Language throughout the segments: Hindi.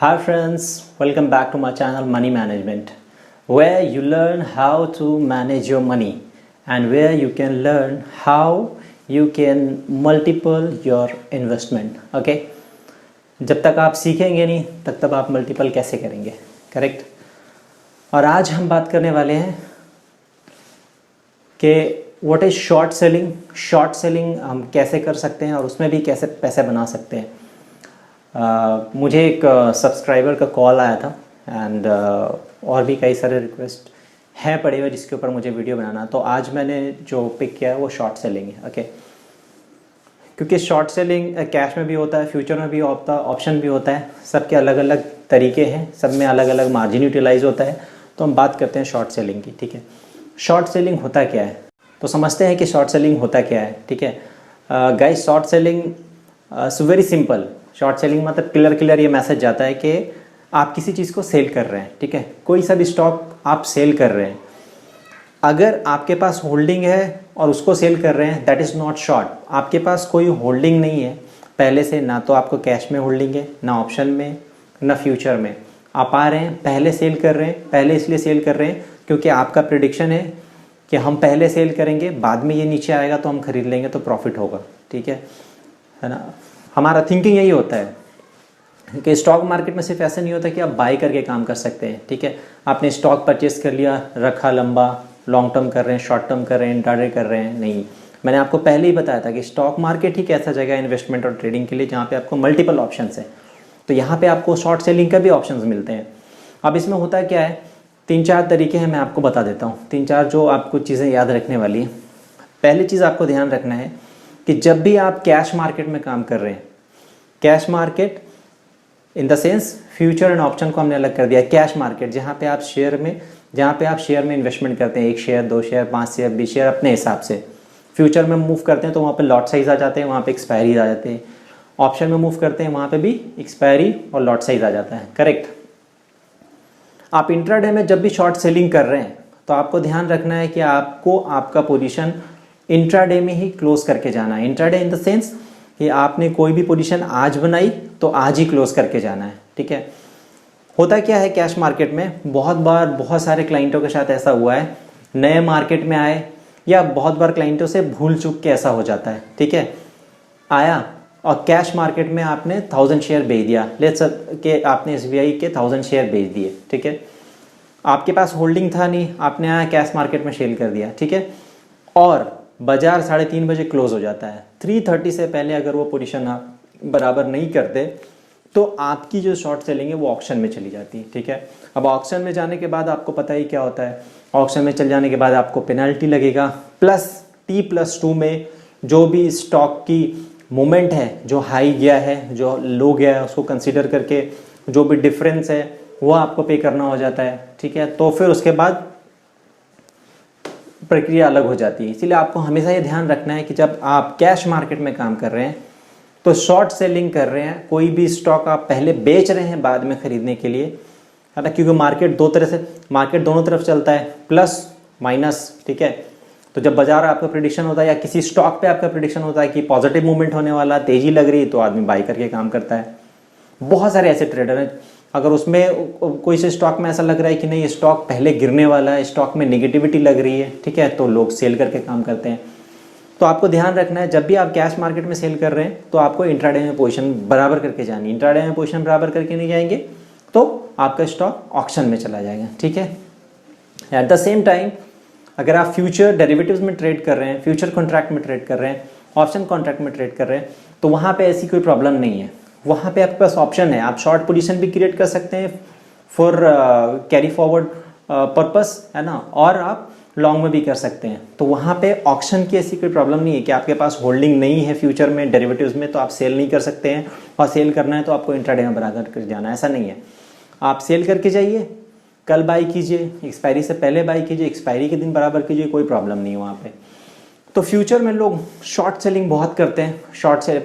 Hi friends, welcome back to my channel Money Management, where you learn how to manage your money and where you can learn how you can multiple your investment. Okay? जब तक आप सीखेंगे नहीं तब तक आप मल्टीपल कैसे करेंगे, करेक्ट? और आज हम बात करने वाले हैं कि what is short selling. Short selling हम कैसे कर सकते हैं और उसमें भी कैसे पैसे बना सकते हैं। मुझे एक सब्सक्राइबर का कॉल आया था एंड और भी कई सारे रिक्वेस्ट हैं पड़े हुए जिसके ऊपर मुझे वीडियो बनाना। तो आज मैंने जो पिक किया है वो शॉर्ट सेलिंग है। ओके, क्योंकि शॉर्ट सेलिंग कैश में भी होता है, फ्यूचर में भी होता है, ऑप्शन भी होता है, सबके अलग अलग तरीके हैं, सब में अलग अलग मार्जिन यूटिलाइज होता है। तो हम बात करते हैं शॉर्ट सेलिंग की। ठीक है, शॉर्ट सेलिंग होता क्या है, तो समझते हैं कि शॉर्ट सेलिंग होता क्या है। ठीक है guys, short selling very simple. Short selling मतलब क्लियर ये मैसेज जाता है कि आप किसी चीज़ को सेल कर रहे हैं। ठीक है, कोई सा भी स्टॉक आप सेल कर रहे हैं, अगर आपके पास होल्डिंग है और उसको सेल कर रहे हैं, दैट इज़ नॉट शॉर्ट। आपके पास कोई होल्डिंग नहीं है पहले से, ना तो आपको कैश में होल्डिंग है, ना ऑप्शन में, ना फ्यूचर में। आप आ रहे हैं, पहले सेल कर रहे हैं। पहले इसलिए सेल कर रहे हैं क्योंकि आपका प्रेडिक्शन है कि हम पहले सेल करेंगे, बाद में ये नीचे आएगा तो हम खरीद लेंगे तो प्रॉफिट होगा। ठीक है ना, हमारा थिंकिंग यही होता है कि स्टॉक मार्केट में सिर्फ ऐसा नहीं होता कि आप बाय करके काम कर सकते हैं। ठीक है, आपने स्टॉक परचेस कर लिया, रखा, लंबा लॉन्ग टर्म कर रहे हैं, शॉर्ट टर्म कर रहे हैं, इंट्राडे कर रहे हैं, नहीं। मैंने आपको पहले ही बताया था कि स्टॉक मार्केट ही एक ऐसा जगह है इन्वेस्टमेंट और ट्रेडिंग के लिए जहाँ पे आपको मल्टीपल ऑप्शंस हैं। तो यहाँ पे आपको शॉर्ट सेलिंग का भी ऑप्शंस मिलते हैं। अब इसमें होता क्या है, 3-4 तरीके हैं, मैं आपको बता देता हूँ। 3-4 जो आपको चीज़ें याद रखने वाली है। पहली चीज़ आपको ध्यान रखना है कि जब भी आप कैश मार्केट में काम कर रहे हैं, cash market in the sense future and option को हमने अलग कर दिया। कैश मार्केट जहाँ पे आप शेयर में इन्वेस्टमेंट करते हैं, 1 शेयर, 2 शेयर, 5 शेयर, 20 शेयर अपने हिसाब से। फ्यूचर में मूव करते हैं तो वहाँ पे लॉट साइज आ जाते हैं, वहाँ पे एक्सपायरी आ जाते हैं। ऑप्शन में मूव करते हैं, वहाँ पे भी एक्सपायरी और लॉट साइज आ जाता है, करेक्ट? आप इंट्राडे में जब भी शॉर्ट सेलिंग कर रहे हैं तो आपको ध्यान रखना है कि आपको आपका पोजीशन इंट्राडे में ही क्लोज करके जाना है। इंट्राडे इन द सेंस कि आपने कोई भी पोजीशन आज बनाई तो आज ही क्लोज करके जाना है। ठीक है, होता क्या है कैश मार्केट में, बहुत बार बहुत सारे क्लाइंटों के साथ ऐसा हुआ है, नए मार्केट में आए या बहुत बार क्लाइंटों से भूल चूक के ऐसा हो जाता है। ठीक है, आया और कैश मार्केट में आपने 1000 शेयर बेच दिया, लेट्स के आपने SBI के 1000 शेयर बेच दिए। ठीक है, आपके पास होल्डिंग था नहीं, आपने आया कैश मार्केट में सेल कर दिया। ठीक है, और बाजार 3:30 बजे क्लोज हो जाता है। 3:30 से पहले अगर वो पोजीशन आप बराबर नहीं करते तो आपकी जो शॉर्ट सेलिंग है वो ऑक्शन में चली जाती है। ठीक है, अब ऑक्शन में जाने के बाद आपको पता ही क्या होता है, ऑक्शन में चल जाने के बाद आपको पेनल्टी लगेगा, प्लस T+2 में जो भी स्टॉक की मूवमेंट है, जो हाई गया है, जो लो गया है, उसको कंसिडर करके जो भी डिफरेंस है वो आपको पे करना हो जाता है। ठीक है, तो फिर उसके बाद प्रक्रिया अलग हो जाती है। इसीलिए आपको हमेशा ये ध्यान रखना है कि जब आप कैश मार्केट में काम कर रहे हैं तो शॉर्ट सेलिंग कर रहे हैं, कोई भी स्टॉक आप पहले बेच रहे हैं बाद में खरीदने के लिए, है ना, क्योंकि मार्केट दोनों तरफ चलता है, प्लस माइनस। ठीक है, तो जब बाजार आपका प्रेडिक्शन होता है या किसी स्टॉक पे आपका प्रेडिक्शन होता है कि पॉजिटिव मूवमेंट होने वाला, तेजी लग रही है, तो आदमी बाई करके काम करता है। बहुत सारे ऐसे ट्रेडर हैं, अगर उसमें कोई से स्टॉक में ऐसा लग रहा है कि नहीं ये स्टॉक पहले गिरने वाला है, स्टॉक में नेगेटिविटी लग रही है, ठीक है, तो लोग सेल करके काम करते हैं। तो आपको ध्यान रखना है जब भी आप कैश मार्केट में सेल कर रहे हैं तो आपको इंट्राडे में पोजीशन बराबर करके जानी है। इंट्राडे में पोजीशन बराबर करके नहीं जाएंगे तो आपका स्टॉक ऑक्शन में चला जाएगा। ठीक है, एट द सेम टाइम अगर आप फ्यूचर डेरिवेटिव्स में ट्रेड कर रहे हैं, फ्यूचर कॉन्ट्रैक्ट में ट्रेड कर रहे हैं, ऑप्शन कॉन्ट्रैक्ट में ट्रेड कर रहे हैं, तो वहाँ पे ऐसी कोई प्रॉब्लम नहीं है। वहाँ पे आपके पास ऑप्शन है, आप शॉर्ट पोजीशन भी क्रिएट कर सकते हैं फॉर कैरी फॉरवर्ड पर्पस, है ना, और आप लॉन्ग में भी कर सकते हैं। तो वहाँ पे ऑक्शन की ऐसी कोई प्रॉब्लम नहीं है कि आपके पास होल्डिंग नहीं है फ्यूचर में, डेरिवेटिव्स में, तो आप सेल नहीं कर सकते हैं, और सेल करना है तो आपको इंट्राडे में बराबर कर जाना है, ऐसा नहीं है। आप सेल करके जाइए, कल बाई कीजिए, एक्सपायरी से पहले बाई कीजिए, एक्सपायरी के दिन बराबर कीजिए, कोई प्रॉब्लम नहीं है वहाँ पे। तो फ्यूचर में लोग शॉर्ट सेलिंग बहुत करते हैं। शॉर्ट से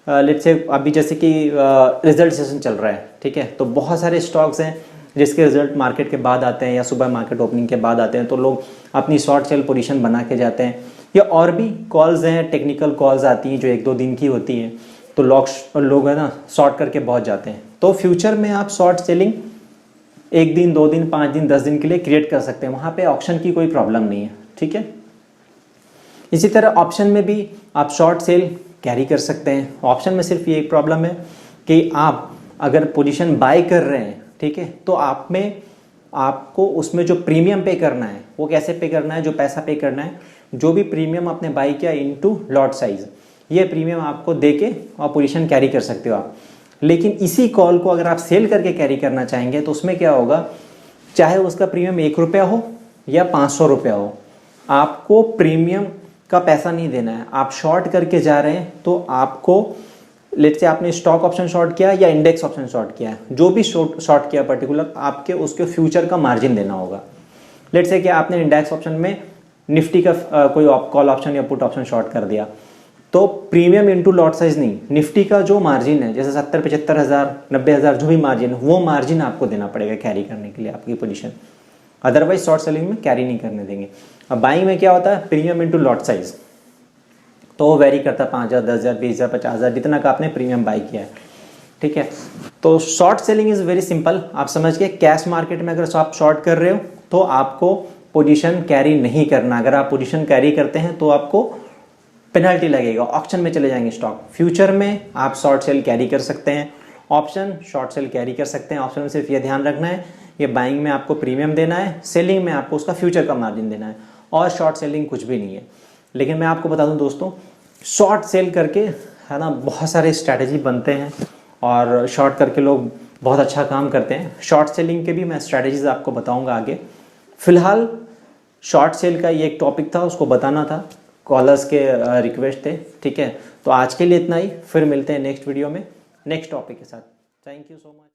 लेट्स से अभी जैसे कि रिजल्ट सेशन चल रहा है, ठीक है, तो बहुत सारे स्टॉक्स हैं जिसके रिजल्ट मार्केट के बाद आते हैं या सुबह मार्केट ओपनिंग के बाद आते हैं, तो लोग अपनी शॉर्ट सेल पोजीशन बना के जाते हैं। या और भी कॉल्स हैं, टेक्निकल कॉल्स आती हैं जो 1-2 दिन की होती हैं, तो लोग है ना शॉर्ट करके बहुत जाते हैं। तो फ्यूचर में आप शॉर्ट सेलिंग 1 दिन 2 दिन 5 दिन 10 दिन के लिए क्रिएट कर सकते हैं, वहाँ पे ऑप्शन की कोई प्रॉब्लम नहीं है, ठीक है। इसी तरह ऑप्शन में भी आप शॉर्ट सेल कैरी कर सकते हैं। ऑप्शन में सिर्फ ये एक प्रॉब्लम है कि आप अगर पोजीशन बाय कर रहे हैं, ठीक है, तो आपको उसमें जो प्रीमियम पे करना है वो कैसे पे करना है, जो पैसा पे करना है, जो भी प्रीमियम आपने बाय किया इनटू लॉट साइज, ये प्रीमियम आपको देके और पोजीशन कैरी कर सकते हो आप। लेकिन इसी कॉल को अगर आप सेल करके कैरी करना चाहेंगे तो उसमें क्या होगा, चाहे उसका प्रीमियम 1 रुपया हो या 500 रुपया हो, आपको प्रीमियम का पैसा नहीं देना है। आप शॉर्ट करके जा रहे हैं तो आपको, लेट्स से आपने स्टॉक ऑप्शन शॉर्ट किया या इंडेक्स ऑप्शन शॉर्ट किया है, जो भी शॉर्ट किया पर्टिकुलर, आपके उसके फ्यूचर का मार्जिन देना होगा। लेट्स से कि आपने इंडेक्स ऑप्शन में निफ्टी का कोई कॉल ऑप्शन या पुट ऑप्शन शॉर्ट कर दिया, तो प्रीमियम इनटू लॉट साइज नहीं, निफ्टी का जो मार्जिन है, जैसे 70 75 हज़ार 90 हज़ार जो भी मार्जिन है, वो मार्जिन आपको देना पड़ेगा कैरी करने के लिए आपकी पोजीशन। अदरवाइज शॉर्ट सेलिंग में कैरी नहीं करने देंगे। अब बाइंग में क्या होता है, प्रीमियम इनटू लॉट साइज, तो वो वेरी करता है 5,000 10,000 20,000 50,000 जितना का आपने प्रीमियम बाई किया है, ठीक है। तो short selling is very simple, आप समझ के कैश मार्केट में अगर आप शॉर्ट कर रहे हो तो आपको पोजीशन कैरी नहीं करना। अगर आप पोजीशन कैरी करते हैं तो आपको पेनल्टी लगेगा, ऑप्शन में चले जाएंगे स्टॉक। फ्यूचर में आप शॉर्ट सेल कैरी कर सकते हैं, ऑप्शन शॉर्ट सेल कैरी कर सकते हैं। ऑप्शन में सिर्फ ये ध्यान रखना है, ये बाइंग में आपको प्रीमियम देना है, सेलिंग में आपको उसका फ्यूचर का मार्जिन देना है, और शॉर्ट सेलिंग कुछ भी नहीं है। लेकिन मैं आपको बता दूं दोस्तों, शॉर्ट सेल करके है ना बहुत सारे स्ट्रैटेजी बनते हैं और शॉर्ट करके लोग बहुत अच्छा काम करते हैं। शॉर्ट सेलिंग के भी मैं स्ट्रैटेजीज आपको बताऊंगा आगे। फिलहाल शॉर्ट सेल का ये एक टॉपिक था, उसको बताना था, कॉलर्स के रिक्वेस्ट थे, ठीक है। तो आज के लिए इतना ही, फिर मिलते हैं नेक्स्ट वीडियो में नेक्स्ट टॉपिक के साथ। Thank you so much.